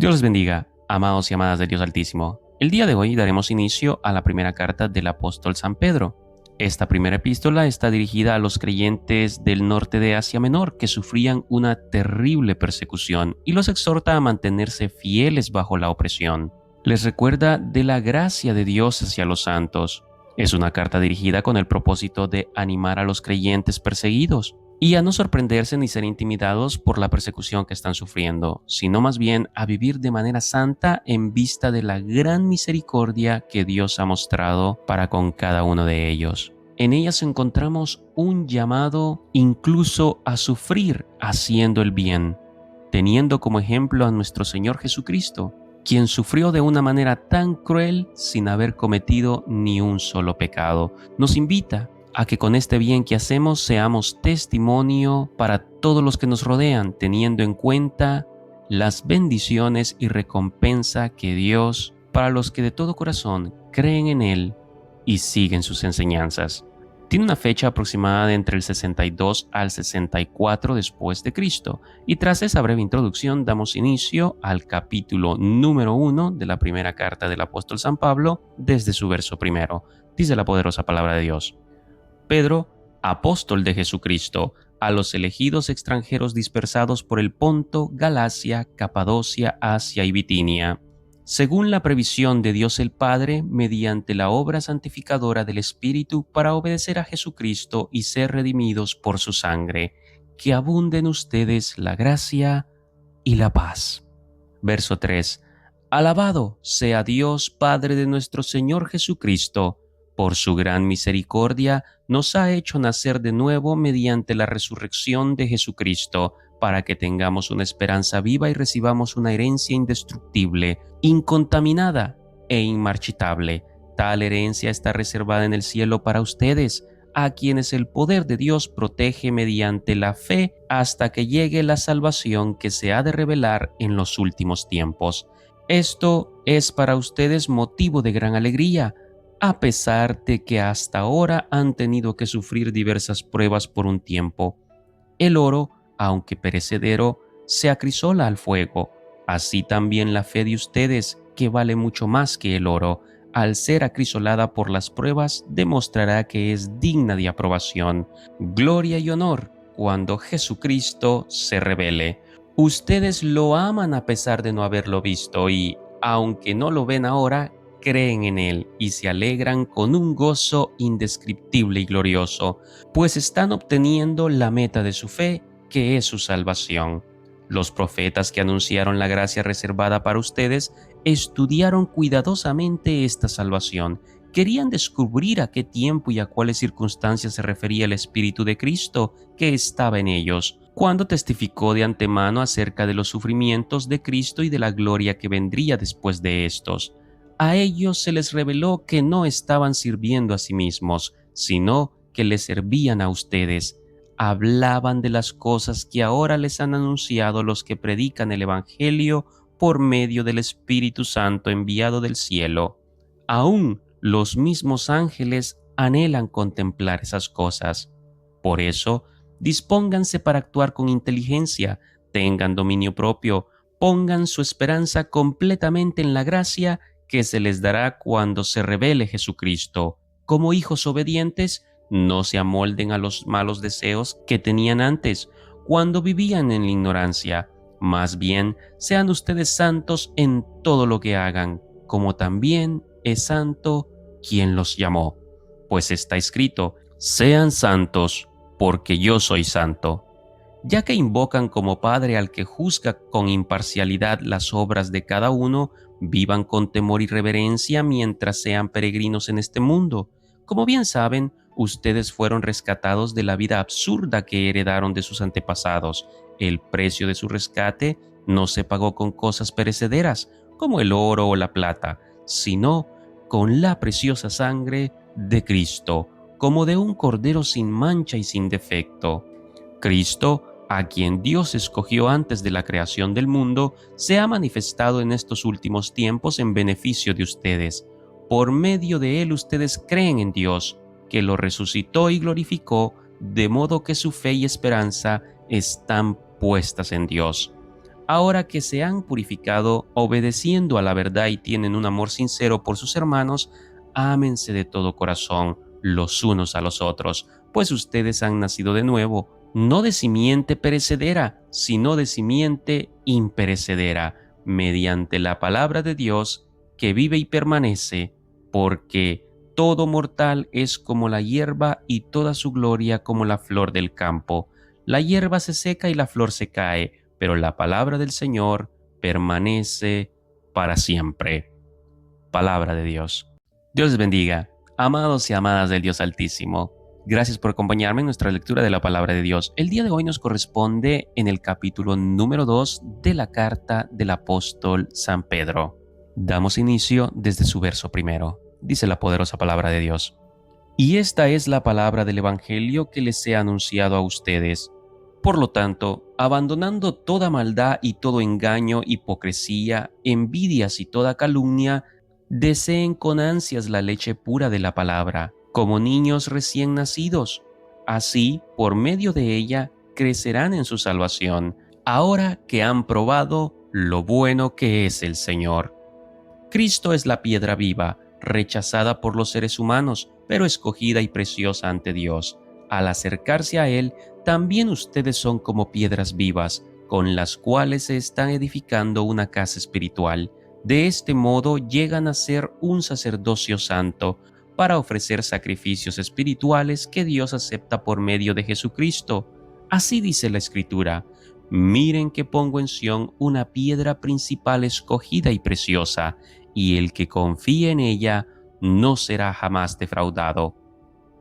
Dios les bendiga, amados y amadas de Dios Altísimo. El día de hoy daremos inicio a la primera carta del apóstol San Pedro. Esta primera epístola está dirigida a los creyentes del norte de Asia Menor que sufrían una terrible persecución y los exhorta a mantenerse fieles bajo la opresión. Les recuerda de la gracia de Dios hacia los santos. Es una carta dirigida con el propósito de animar a los creyentes perseguidos y a no sorprenderse ni ser intimidados por la persecución que están sufriendo, sino más bien a vivir de manera santa en vista de la gran misericordia que Dios ha mostrado para con cada uno de ellos. En ellas encontramos un llamado incluso a sufrir haciendo el bien, teniendo como ejemplo a nuestro Señor Jesucristo, quien sufrió de una manera tan cruel sin haber cometido ni un solo pecado. Nos invita a que con este bien que hacemos seamos testimonio para todos los que nos rodean, teniendo en cuenta las bendiciones y recompensa que Dios, para los que de todo corazón creen en Él y siguen sus enseñanzas. Tiene una fecha aproximada de entre el 62 al 64 después de Cristo, y tras esa breve introducción damos inicio al capítulo número 1 de la primera carta del apóstol San Pablo desde su verso primero. Dice la poderosa palabra de Dios: Pedro, apóstol de Jesucristo, a los elegidos extranjeros dispersados por el Ponto, Galacia, Capadocia, Asia y Bitinia, según la previsión de Dios el Padre, mediante la obra santificadora del Espíritu, para obedecer a Jesucristo y ser redimidos por su sangre, que abunde en ustedes la gracia y la paz. Verso 3. Alabado sea Dios Padre de nuestro Señor Jesucristo. Por su gran misericordia nos ha hecho nacer de nuevo mediante la resurrección de Jesucristo, para que tengamos una esperanza viva y recibamos una herencia indestructible, incontaminada e inmarchitable. Tal herencia está reservada en el cielo para ustedes, a quienes el poder de Dios protege mediante la fe hasta que llegue la salvación que se ha de revelar en los últimos tiempos. Esto es para ustedes motivo de gran alegría, a pesar de que hasta ahora han tenido que sufrir diversas pruebas por un tiempo. El oro, aunque perecedero, se acrisola al fuego. Así también la fe de ustedes, que vale mucho más que el oro, al ser acrisolada por las pruebas, demostrará que es digna de aprobación, gloria y honor cuando Jesucristo se revele. Ustedes lo aman a pesar de no haberlo visto y, aunque no lo ven ahora, creen en Él y se alegran con un gozo indescriptible y glorioso, pues están obteniendo la meta de su fe, que es su salvación. Los profetas que anunciaron la gracia reservada para ustedes estudiaron cuidadosamente esta salvación. Querían descubrir a qué tiempo y a cuáles circunstancias se refería el Espíritu de Cristo que estaba en ellos, cuando testificó de antemano acerca de los sufrimientos de Cristo y de la gloria que vendría después de estos. A ellos se les reveló que no estaban sirviendo a sí mismos, sino que les servían a ustedes. Hablaban de las cosas que ahora les han anunciado los que predican el Evangelio por medio del Espíritu Santo enviado del cielo. Aún los mismos ángeles anhelan contemplar esas cosas. Por eso, dispónganse para actuar con inteligencia, tengan dominio propio, pongan su esperanza completamente en la gracia que se les dará cuando se revele Jesucristo. Como hijos obedientes, no se amolden a los malos deseos que tenían antes, cuando vivían en la ignorancia. Más bien, sean ustedes santos en todo lo que hagan, como también es santo quien los llamó. Pues está escrito: sean santos, porque yo soy santo. Ya que invocan como Padre al que juzga con imparcialidad las obras de cada uno, vivan con temor y reverencia mientras sean peregrinos en este mundo. Como bien saben, ustedes fueron rescatados de la vida absurda que heredaron de sus antepasados. El precio de su rescate no se pagó con cosas perecederas, como el oro o la plata, sino con la preciosa sangre de Cristo, como de un cordero sin mancha y sin defecto. Cristo, a quien Dios escogió antes de la creación del mundo, se ha manifestado en estos últimos tiempos en beneficio de ustedes. Por medio de Él ustedes creen en Dios, que lo resucitó y glorificó, de modo que su fe y esperanza están puestas en Dios. Ahora que se han purificado obedeciendo a la verdad y tienen un amor sincero por sus hermanos, ámense de todo corazón los unos a los otros, pues ustedes han nacido de nuevo, no de simiente perecedera, sino de simiente imperecedera, mediante la palabra de Dios que vive y permanece, porque todo mortal es como la hierba y toda su gloria como la flor del campo. La hierba se seca y la flor se cae, pero la palabra del Señor permanece para siempre. Palabra de Dios. Dios les bendiga, amados y amadas del Dios Altísimo. Gracias por acompañarme en nuestra lectura de la palabra de Dios. El día de hoy nos corresponde en el capítulo número 2 de la carta del apóstol San Pedro. Damos inicio desde su verso primero. Dice la poderosa palabra de Dios. Y esta es la palabra del Evangelio que les he anunciado a ustedes. Por lo tanto, abandonando toda maldad y todo engaño, hipocresía, envidias y toda calumnia, deseen con ansias la leche pura de la palabra, como niños recién nacidos. Así, por medio de ella, crecerán en su salvación, ahora que han probado lo bueno que es el Señor. Cristo es la piedra viva, rechazada por los seres humanos, pero escogida y preciosa ante Dios. Al acercarse a Él, también ustedes son como piedras vivas, con las cuales se están edificando una casa espiritual. De este modo llegan a ser un sacerdocio santo, para ofrecer sacrificios espirituales que Dios acepta por medio de Jesucristo. Así dice la Escritura: miren que pongo en Sión una piedra principal escogida y preciosa, y el que confíe en ella no será jamás defraudado.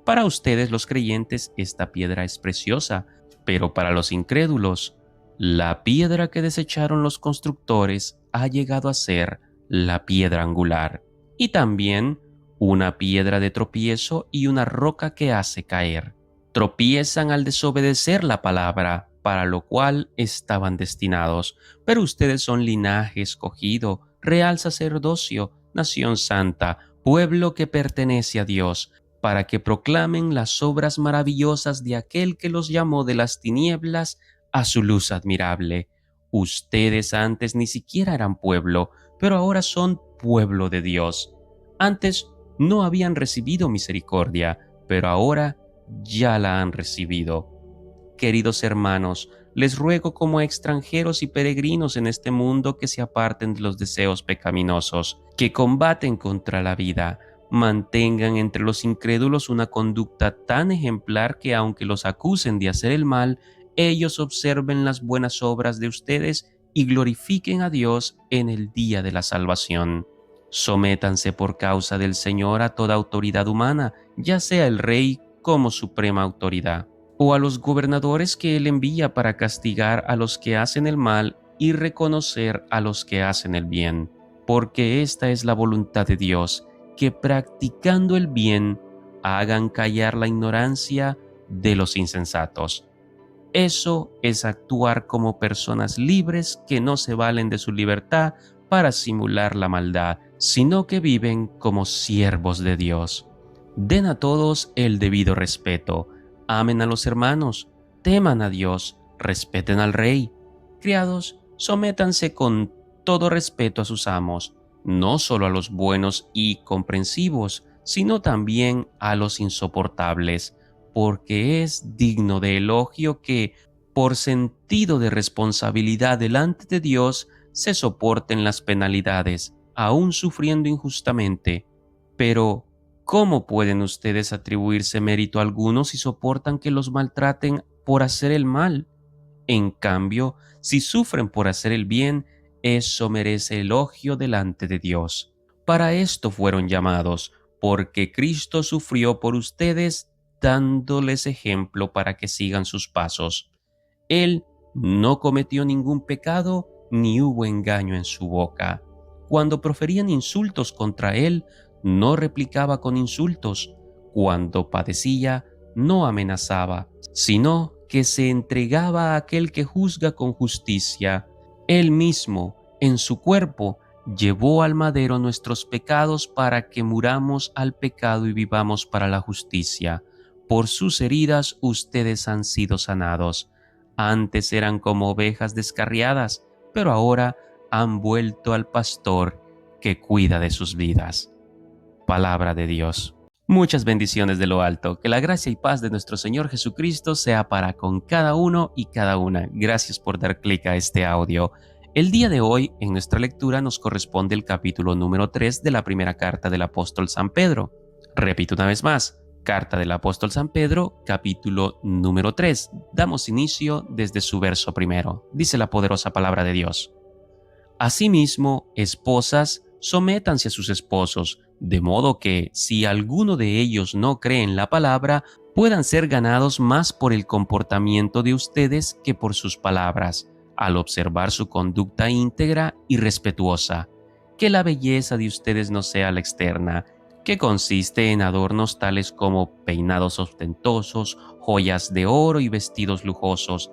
Para ustedes los creyentes esta piedra es preciosa, pero para los incrédulos, la piedra que desecharon los constructores ha llegado a ser la piedra angular, y también una piedra de tropiezo y una roca que hace caer. Tropiezan al desobedecer la palabra, para lo cual estaban destinados, pero ustedes son linaje escogido, real sacerdocio, nación santa, pueblo que pertenece a Dios, para que proclamen las obras maravillosas de aquel que los llamó de las tinieblas a su luz admirable. Ustedes antes ni siquiera eran pueblo, pero ahora son pueblo de Dios. Antes no habían recibido misericordia, pero ahora ya la han recibido. Queridos hermanos, les ruego como extranjeros y peregrinos en este mundo que se aparten de los deseos pecaminosos, que combaten contra la vida, mantengan entre los incrédulos una conducta tan ejemplar que aunque los acusen de hacer el mal, ellos observen las buenas obras de ustedes y glorifiquen a Dios en el día de la salvación. Sométanse por causa del Señor a toda autoridad humana, ya sea el rey como suprema autoridad, o a los gobernadores que él envía para castigar a los que hacen el mal y reconocer a los que hacen el bien, porque esta es la voluntad de Dios, que practicando el bien hagan callar la ignorancia de los insensatos. Eso es actuar como personas libres que no se valen de su libertad para simular la maldad, sino que viven como siervos de Dios. Den a todos el debido respeto, amen a los hermanos, teman a Dios, respeten al rey. Criados, sométanse con todo respeto a sus amos, no solo a los buenos y comprensivos, sino también a los insoportables, porque es digno de elogio que, por sentido de responsabilidad delante de Dios, se soporten las penalidades, aun sufriendo injustamente. Pero, ¿cómo pueden ustedes atribuirse mérito alguno si soportan que los maltraten por hacer el mal? En cambio, si sufren por hacer el bien, eso merece elogio delante de Dios. Para esto fueron llamados, porque Cristo sufrió por ustedes, dándoles ejemplo para que sigan sus pasos. Él no cometió ningún pecado, ni hubo engaño en su boca. Cuando proferían insultos contra él, no replicaba con insultos. Cuando padecía, no amenazaba, sino que se entregaba a aquel que juzga con justicia. Él mismo, en su cuerpo, llevó al madero nuestros pecados para que muramos al pecado y vivamos para la justicia. Por sus heridas ustedes han sido sanados. Antes eran como ovejas descarriadas, pero ahora han vuelto al pastor que cuida de sus vidas. Palabra de Dios. Muchas bendiciones de lo alto. Que la gracia y paz de nuestro Señor Jesucristo sea para con cada uno y cada una. Gracias por dar clic a este audio. El día de hoy, en nuestra lectura, nos corresponde el capítulo número 3 de la primera carta del apóstol San Pedro. Repito una vez más, carta del apóstol San Pedro, capítulo número 3. Damos inicio desde su verso primero. Dice la poderosa palabra de Dios. Asimismo, esposas, sométanse a sus esposos, de modo que, si alguno de ellos no cree en la palabra, puedan ser ganados más por el comportamiento de ustedes que por sus palabras, al observar su conducta íntegra y respetuosa. Que la belleza de ustedes no sea la externa, que consiste en adornos tales como peinados ostentosos, joyas de oro y vestidos lujosos.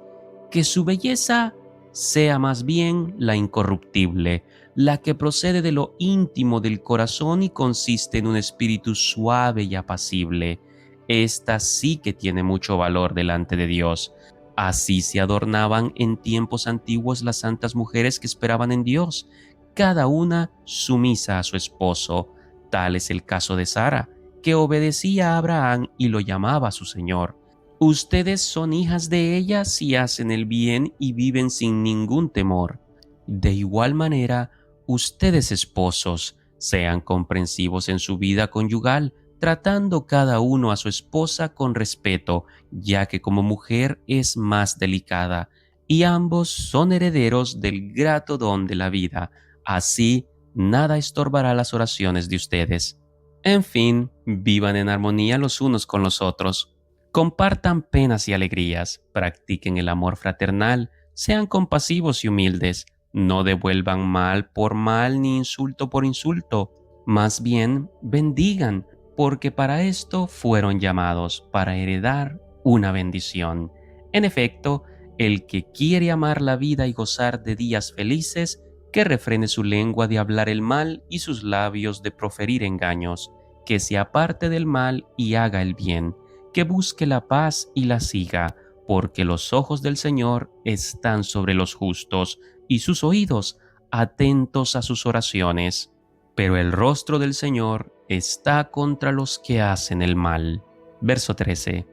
Que su belleza sea más bien la incorruptible, la que procede de lo íntimo del corazón y consiste en un espíritu suave y apacible. Esta sí que tiene mucho valor delante de Dios. Así se adornaban en tiempos antiguos las santas mujeres que esperaban en Dios, cada una sumisa a su esposo. Tal es el caso de Sara, que obedecía a Abraham y lo llamaba su Señor. Ustedes son hijas de ella si hacen el bien y viven sin ningún temor. De igual manera, ustedes esposos, sean comprensivos en su vida conyugal, tratando cada uno a su esposa con respeto, ya que como mujer es más delicada, y ambos son herederos del grato don de la vida. Así, nada estorbará las oraciones de ustedes. En fin, vivan en armonía los unos con los otros. Compartan penas y alegrías, practiquen el amor fraternal, sean compasivos y humildes, no devuelvan mal por mal ni insulto por insulto, más bien bendigan, porque para esto fueron llamados, para heredar una bendición. En efecto, el que quiere amar la vida y gozar de días felices, que refrene su lengua de hablar el mal y sus labios de proferir engaños, que se aparte del mal y haga el bien, que busque la paz y la siga, porque los ojos del Señor están sobre los justos y sus oídos atentos a sus oraciones. Pero el rostro del Señor está contra los que hacen el mal. Verso 13.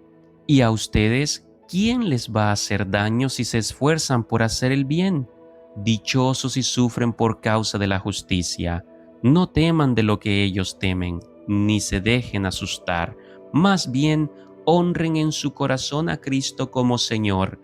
Y a ustedes, ¿quién les va a hacer daño si se esfuerzan por hacer el bien? Dichosos si sufren por causa de la justicia. No teman de lo que ellos temen, ni se dejen asustar. Más bien, honren en su corazón a Cristo como Señor.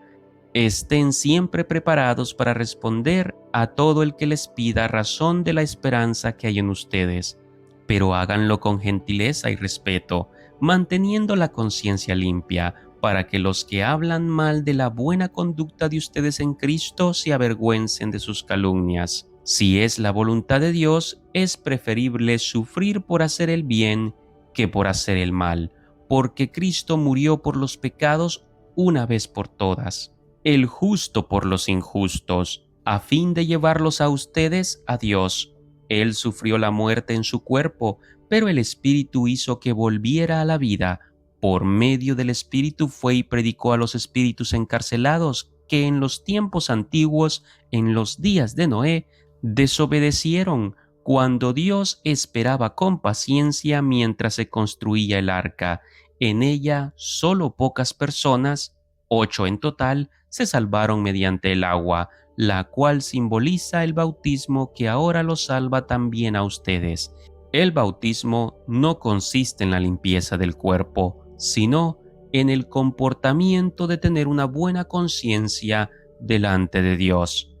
Estén siempre preparados para responder a todo el que les pida razón de la esperanza que hay en ustedes, pero háganlo con gentileza y respeto, manteniendo la conciencia limpia, para que los que hablan mal de la buena conducta de ustedes en Cristo se avergüencen de sus calumnias. Si es la voluntad de Dios, es preferible sufrir por hacer el bien que por hacer el mal, porque Cristo murió por los pecados una vez por todas, el justo por los injustos, a fin de llevarlos a ustedes a Dios. Él sufrió la muerte en su cuerpo, pero el Espíritu hizo que volviera a la vida. Por medio del Espíritu fue y predicó a los espíritus encarcelados que en los tiempos antiguos, en los días de Noé, desobedecieron cuando Dios esperaba con paciencia mientras se construía el arca. En ella solo pocas personas, 8 en total, se salvaron mediante el agua, la cual simboliza el bautismo que ahora los salva también a ustedes. El bautismo no consiste en la limpieza del cuerpo, sino en el comportamiento de tener una buena conciencia delante de Dios.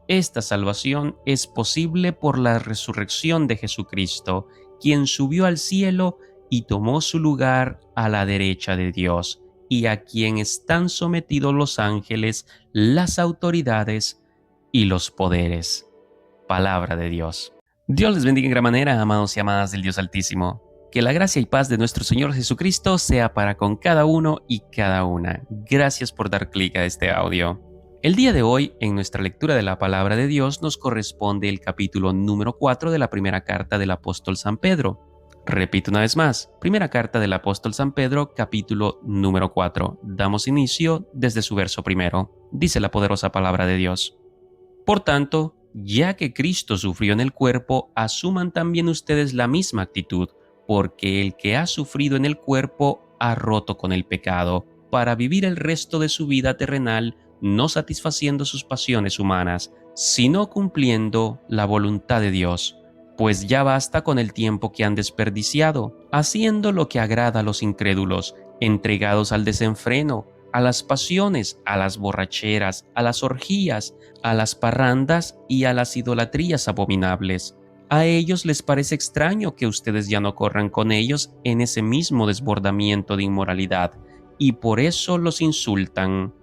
Esta salvación es posible por la resurrección de Jesucristo, quien subió al cielo y tomó su lugar a la derecha de Dios, y a quien están sometidos los ángeles, las autoridades y los poderes. Palabra de Dios. Dios les bendiga en gran manera, amados y amadas del Dios Altísimo. Que la gracia y paz de nuestro Señor Jesucristo sea para con cada uno y cada una. Gracias por dar clic a este audio. El día de hoy, en nuestra lectura de la Palabra de Dios, nos corresponde el capítulo número 4 de la primera carta del apóstol San Pedro. Repito una vez más, primera carta del apóstol San Pedro, capítulo número 4. Damos inicio desde su verso primero. Dice la poderosa Palabra de Dios. Por tanto, ya que Cristo sufrió en el cuerpo, asuman también ustedes la misma actitud, porque el que ha sufrido en el cuerpo ha roto con el pecado, para vivir el resto de su vida terrenal no satisfaciendo sus pasiones humanas, sino cumpliendo la voluntad de Dios. Pues ya basta con el tiempo que han desperdiciado, haciendo lo que agrada a los incrédulos, entregados al desenfreno, a las pasiones, a las borracheras, a las orgías, a las parrandas y a las idolatrías abominables. A ellos les parece extraño que ustedes ya no corran con ellos en ese mismo desbordamiento de inmoralidad, y por eso los insultan.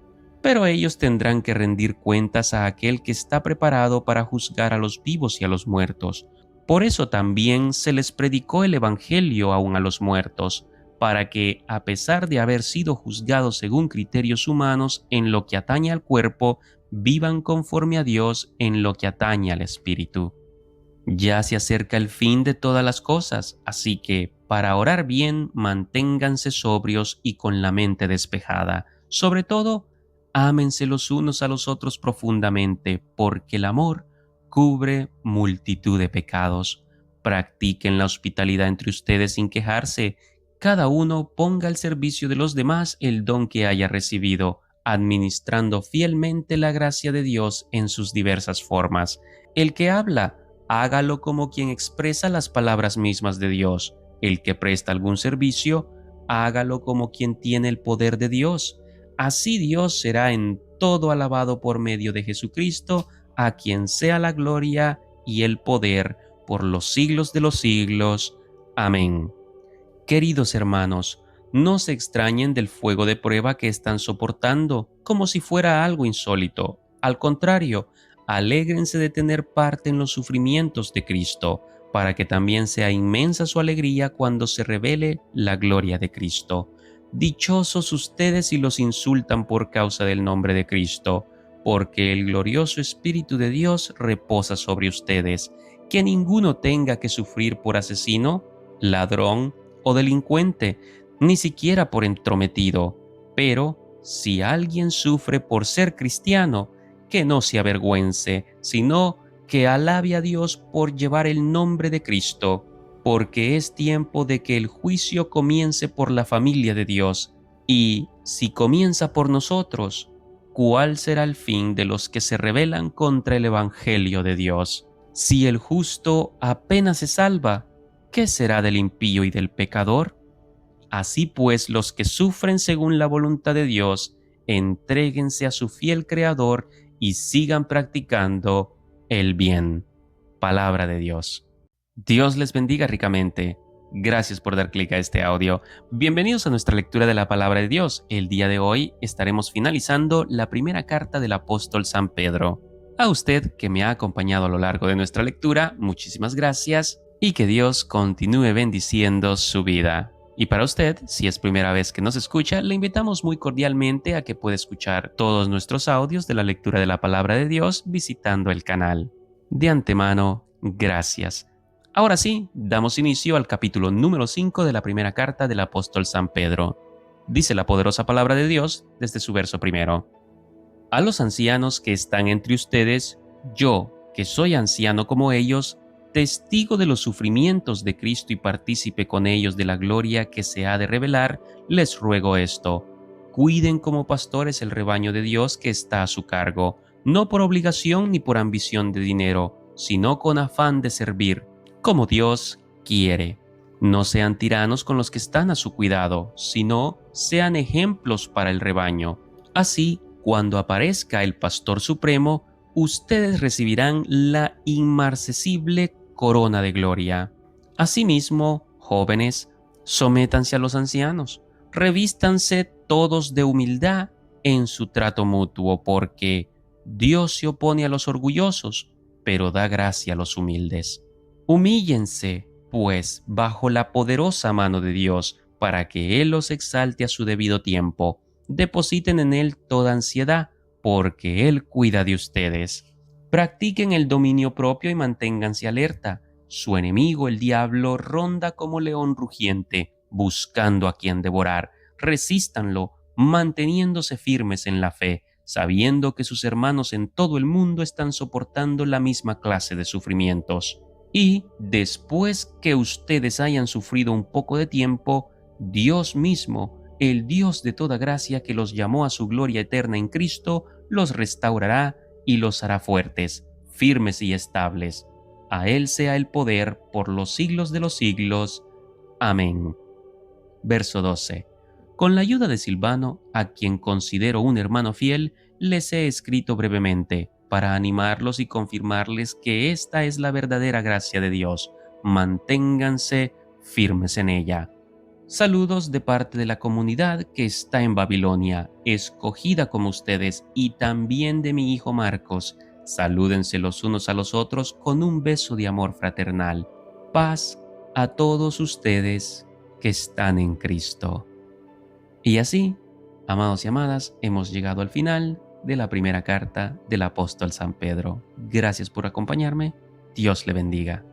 Pero ellos tendrán que rendir cuentas a aquel que está preparado para juzgar a los vivos y a los muertos. Por eso también se les predicó el Evangelio aún a los muertos, para que, a pesar de haber sido juzgados según criterios humanos en lo que atañe al cuerpo, vivan conforme a Dios en lo que atañe al espíritu. Ya se acerca el fin de todas las cosas, así que, para orar bien, manténganse sobrios y con la mente despejada. Sobre todo, ámense los unos a los otros profundamente, porque el amor cubre multitud de pecados. Practiquen la hospitalidad entre ustedes sin quejarse. Cada uno ponga al servicio de los demás el don que haya recibido, administrando fielmente la gracia de Dios en sus diversas formas. El que habla, hágalo como quien expresa las palabras mismas de Dios. El que presta algún servicio, hágalo como quien tiene el poder de Dios. Así Dios será en todo alabado por medio de Jesucristo, a quien sea la gloria y el poder por los siglos de los siglos. Amén. Queridos hermanos, no se extrañen del fuego de prueba que están soportando, como si fuera algo insólito. Al contrario, alégrense de tener parte en los sufrimientos de Cristo, para que también sea inmensa su alegría cuando se revele la gloria de Cristo. Dichosos ustedes si los insultan por causa del nombre de Cristo, porque el glorioso Espíritu de Dios reposa sobre ustedes. Que ninguno tenga que sufrir por asesino, ladrón o delincuente, ni siquiera por entrometido. Pero si alguien sufre por ser cristiano, que no se avergüence, sino que alabe a Dios por llevar el nombre de Cristo, porque es tiempo de que el juicio comience por la familia de Dios, y si comienza por nosotros, ¿cuál será el fin de los que se rebelan contra el Evangelio de Dios? Si el justo apenas se salva, ¿qué será del impío y del pecador? Así pues, los que sufren según la voluntad de Dios, entréguense a su fiel Creador y sigan practicando el bien. Palabra de Dios. Dios les bendiga ricamente. Gracias por dar clic a este audio. Bienvenidos a nuestra lectura de la Palabra de Dios. El día de hoy estaremos finalizando la primera carta del apóstol San Pedro. A usted que me ha acompañado a lo largo de nuestra lectura, muchísimas gracias y que Dios continúe bendiciendo su vida. Y para usted, si es primera vez que nos escucha, le invitamos muy cordialmente a que pueda escuchar todos nuestros audios de la lectura de la Palabra de Dios visitando el canal. De antemano, gracias. Ahora sí, damos inicio al capítulo número 5 de la primera carta del apóstol San Pedro. Dice la poderosa palabra de Dios desde su verso primero. A los ancianos que están entre ustedes, yo, que soy anciano como ellos, testigo de los sufrimientos de Cristo y partícipe con ellos de la gloria que se ha de revelar, les ruego esto: cuiden como pastores el rebaño de Dios que está a su cargo, no por obligación ni por ambición de dinero, sino con afán de servir, como Dios quiere. No sean tiranos con los que están a su cuidado, sino sean ejemplos para el rebaño. Así, cuando aparezca el Pastor Supremo, ustedes recibirán la inmarcesible corona de gloria. Asimismo, jóvenes, sométanse a los ancianos, revístanse todos de humildad en su trato mutuo, porque Dios se opone a los orgullosos, pero da gracia a los humildes. Humíllense, pues, bajo la poderosa mano de Dios, para que Él los exalte a su debido tiempo. Depositen en Él toda ansiedad, porque Él cuida de ustedes. Practiquen el dominio propio y manténganse alerta. Su enemigo, el diablo, ronda como león rugiente, buscando a quien devorar. Resístanlo, manteniéndose firmes en la fe, sabiendo que sus hermanos en todo el mundo están soportando la misma clase de sufrimientos. Y después que ustedes hayan sufrido un poco de tiempo, Dios mismo, el Dios de toda gracia que los llamó a su gloria eterna en Cristo, los restaurará y los hará fuertes, firmes y estables. A Él sea el poder por los siglos de los siglos. Amén. Verso 12. Con la ayuda de Silvano, a quien considero un hermano fiel, les he escrito brevemente, para animarlos y confirmarles que esta es la verdadera gracia de Dios. Manténganse firmes en ella. Saludos de parte de la comunidad que está en Babilonia, escogida como ustedes, y también de mi hijo Marcos. Salúdense los unos a los otros con un beso de amor fraternal. Paz a todos ustedes que están en Cristo. Y así, amados y amadas, hemos llegado al final de la primera carta del apóstol San Pedro. Gracias por acompañarme. Dios le bendiga.